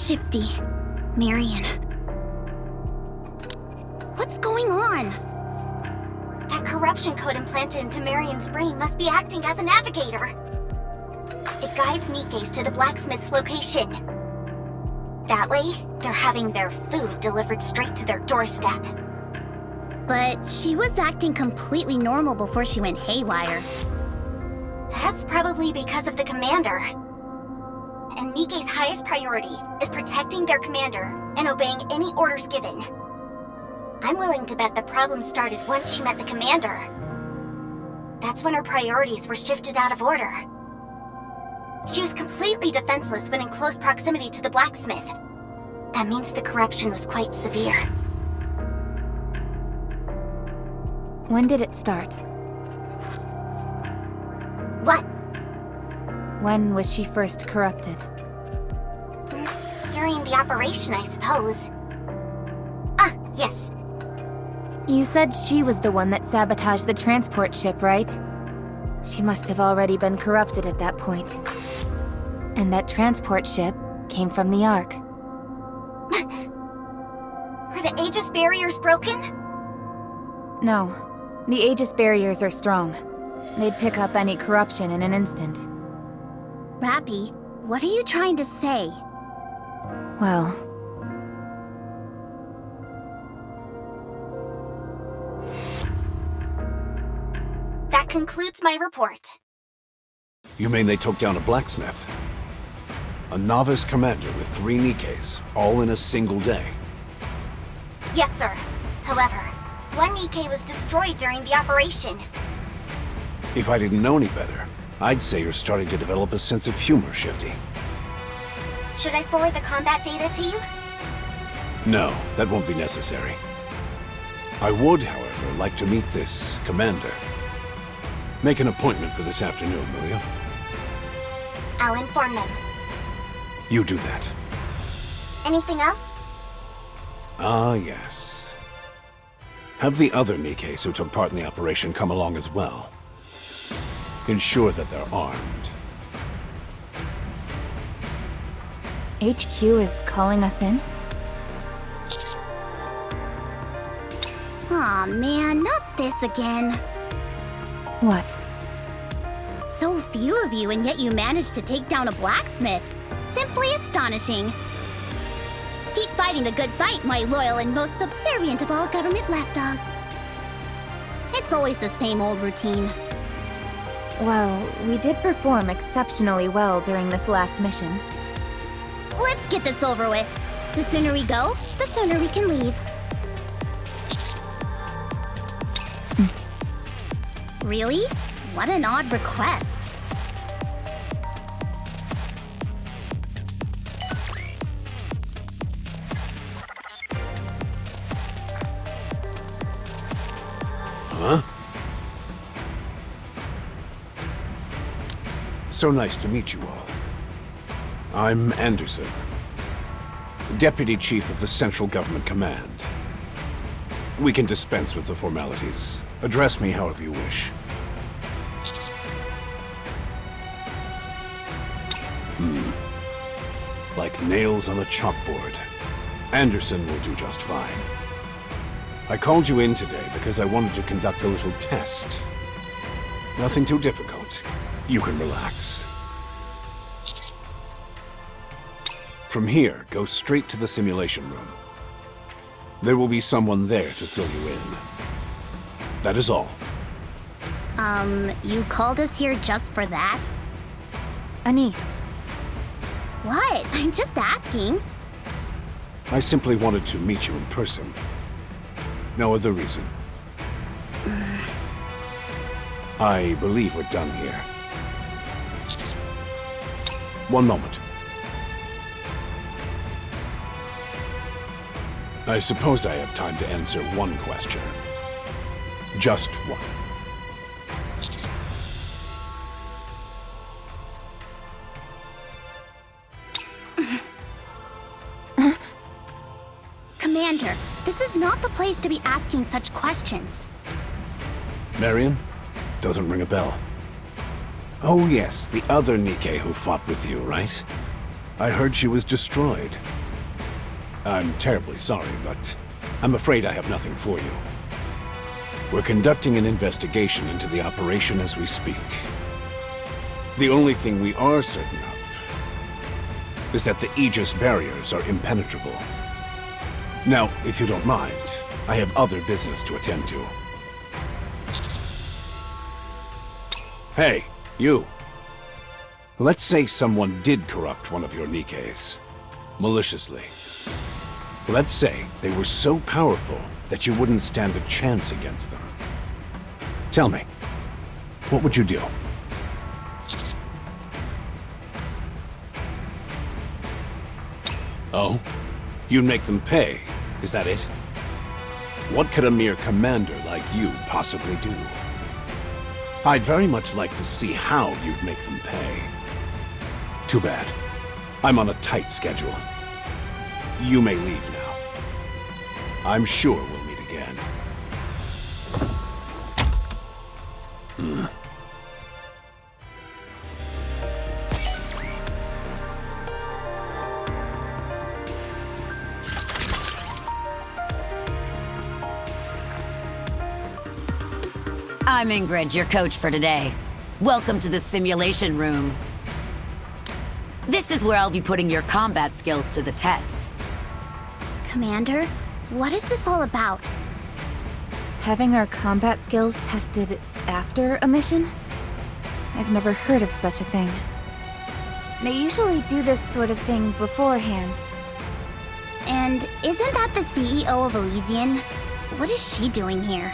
Shifty. Marion. What's going on? That corruption code implanted into Marion's brain must be acting as a navigator. It guides Nikke's to the blacksmith's location. That way, they're having their food delivered straight to their doorstep. But she was acting completely normal before she went haywire. That's probably because of the commander. And Nikke's highest priority is protecting their commander and obeying any orders given. I'm willing to bet the problem started once she met the commander. That's when her priorities were shifted out of order. She was completely defenseless when in close proximity to the blacksmith. That means the corruption was quite severe. When did it start? What? When was she first corrupted? During the operation, I suppose. Ah, yes. You said she was the one that sabotaged the transport ship, right? She must have already been corrupted at that point. And that transport ship came from the Ark. Are the Aegis barriers broken? No. The Aegis barriers are strong. They'd pick up any corruption in an instant. Rappy, what are you trying to say? Well... That concludes my report. You mean they took down a blacksmith? A novice commander with 3 Nikkes, all in a single day? Yes, sir. However, one Nikke was destroyed during the operation. If I didn't know any better, I'd say you're starting to develop a sense of humor, Shifty. Should I forward the combat data to you? No, that won't be necessary. I would, however, like to meet this commander. Make an appointment for this afternoon, will you? I'll inform them. You do that. Anything else? Ah, yes. Have the other Nikkes who took part in the operation come along as well. Ensure that they're armed. HQ is calling us in? Aw man, not this again. What? So few of you, and yet you managed to take down a blacksmith. Simply astonishing. Keep fighting the good fight, my loyal and most subservient of all government lapdogs. It's always the same old routine. Well, we did perform exceptionally well during this last mission. Let's get this over with. The sooner we go, the sooner we can leave. Really? What an odd request. Huh? So nice to meet you all. I'm Anderson, Deputy Chief of the Central Government Command. We can dispense with the formalities. Address me however you wish. Like nails on a chalkboard. Anderson will do just fine. I called you in today because I wanted to conduct a little test. Nothing too difficult. You can relax. From here, go straight to the simulation room. There will be someone there to fill you in. That is all. You called us here just for that? Anise. What? I'm just asking. I simply wanted to meet you in person. No other reason. I believe we're done here. One moment. I suppose I have time to answer one question. Just one. Commander, this is not the place to be asking such questions. Marion? Doesn't ring a bell. Oh yes, the other Nikke who fought with you, right? I heard she was destroyed. I'm terribly sorry, but I'm afraid I have nothing for you. We're conducting an investigation into the operation as we speak. The only thing we are certain of is that the Aegis barriers are impenetrable. Now, if you don't mind, I have other business to attend to. Hey, you. Let's say someone did corrupt one of your Nikkes. Maliciously. Let's say they were so powerful that you wouldn't stand a chance against them. Tell me, what would you do? Oh? You'd make them pay, is that it? What could a mere commander like you possibly do? I'd very much like to see how you'd make them pay. Too bad. I'm on a tight schedule. You may leave now. I'm sure we'll meet again. I'm Ingrid, your coach for today. Welcome to the simulation room. This is where I'll be putting your combat skills to the test. Commander, what is this all about? Having our combat skills tested after a mission? I've never heard of such a thing. They usually do this sort of thing beforehand. And isn't that the CEO of Elysian? What is she doing here?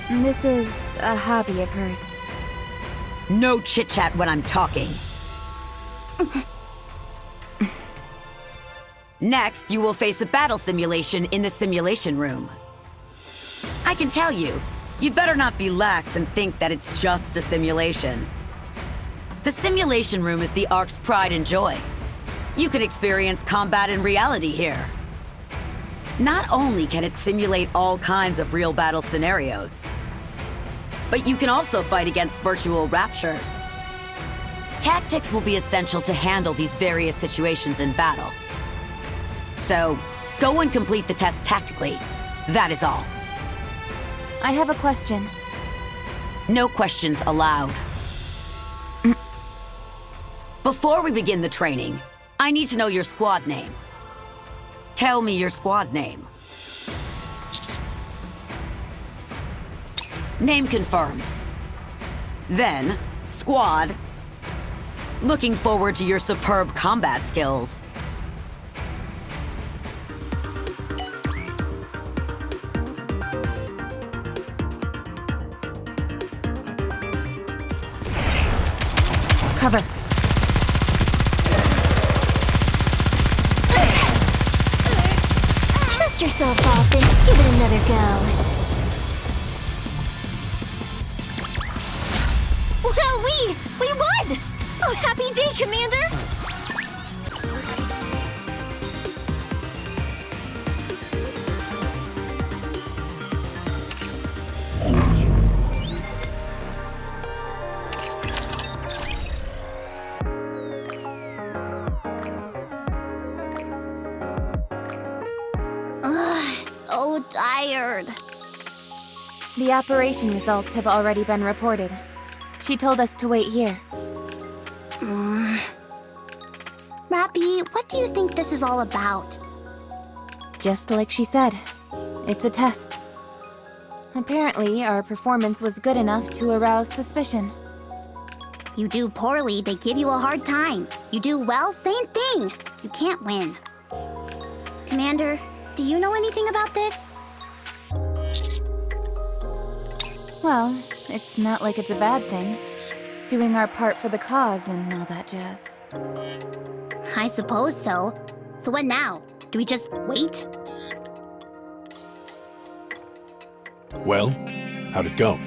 This is a hobby of hers. No chit-chat when I'm talking. Next, you will face a battle simulation in the simulation room. I can tell you, you'd better not be lax and think that it's just a simulation. The simulation room is the Ark's pride and joy. You can experience combat in reality here. Not only can it simulate all kinds of real battle scenarios, but you can also fight against virtual raptures. Tactics will be essential to handle these various situations in battle. So, go and complete the test tactically. That is all. I have a question. No questions allowed. Before we begin the training, I need to know your squad name. Tell me your squad name. Name confirmed. Then, squad. Looking forward to your superb combat skills. Cover. Dust yourself off and give it another go. Well, we won! Oh, happy day, Commander! Ugh, so tired. The operation results have already been reported. She told us to wait here. Rappy, what do you think this is all about? Just like she said, it's a test. Apparently, our performance was good enough to arouse suspicion. You do poorly, they give you a hard time. You do well, same thing. You can't win. Commander, do you know anything about this? Well, it's not like it's a bad thing. Doing our part for the cause and all that jazz. I suppose so. So what now? Do we just wait? Well, how'd it go?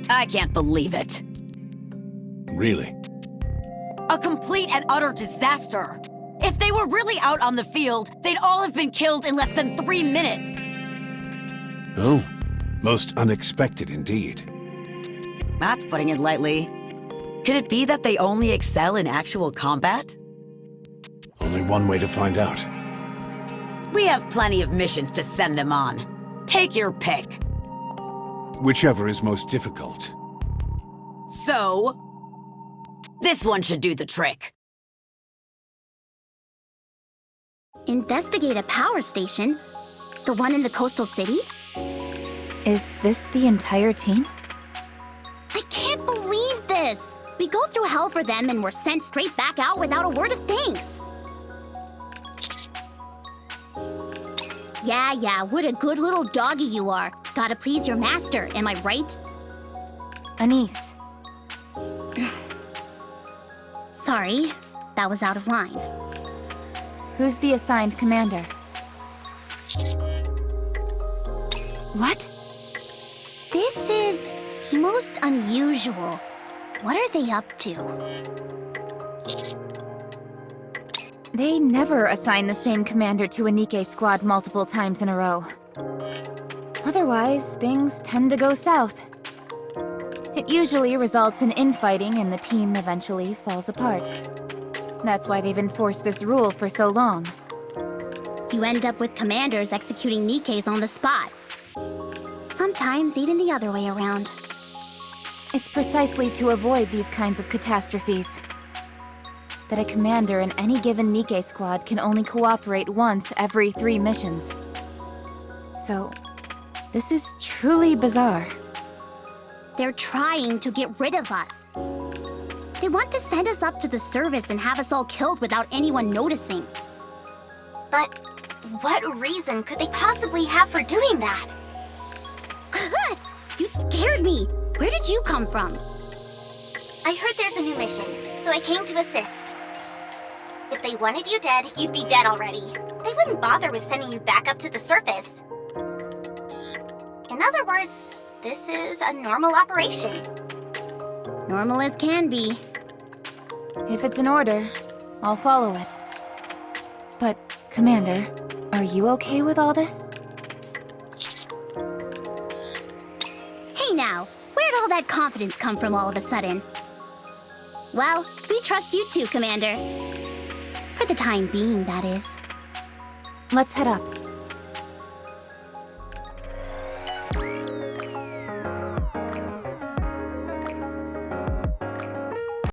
I can't believe it. Really? A complete and utter disaster. If they were really out on the field, they'd all have been killed in less than 3 minutes. Oh, most unexpected indeed. That's putting it lightly. Could it be that they only excel in actual combat? Only one way to find out. We have plenty of missions to send them on. Take your pick. Whichever is most difficult. So, this one should do the trick. Investigate a power station? The one in the coastal city? Is this the entire team? I can't believe this! We go through hell for them and we're sent straight back out without a word of thanks. Yeah, what a good little doggy you are. Gotta please your master, am I right? Anise. Sorry, that was out of line. Who's the assigned commander? What? This is most unusual. What are they up to? They never assign the same commander to a Nikke squad multiple times in a row. Otherwise, things tend to go south. It usually results in infighting and the team eventually falls apart. That's why they've enforced this rule for so long. You end up with commanders executing Nikkes on the spot. Sometimes even the other way around. It's precisely to avoid these kinds of catastrophes that a commander in any given Nikke squad can only cooperate once every 3 missions. So, this is truly bizarre. They're trying to get rid of us. They want to send us up to the service and have us all killed without anyone noticing. But what reason could they possibly have for doing that? You scared me! Where did you come from? I heard there's a new mission, so I came to assist. If they wanted you dead, you'd be dead already. They wouldn't bother with sending you back up to the surface. In other words, this is a normal operation. Normal as can be. If it's an order, I'll follow it. But, Commander, are you okay with all this? Hey now, where'd all that confidence come from all of a sudden? Well, we trust you too, Commander. For the time being, that is. Let's head up.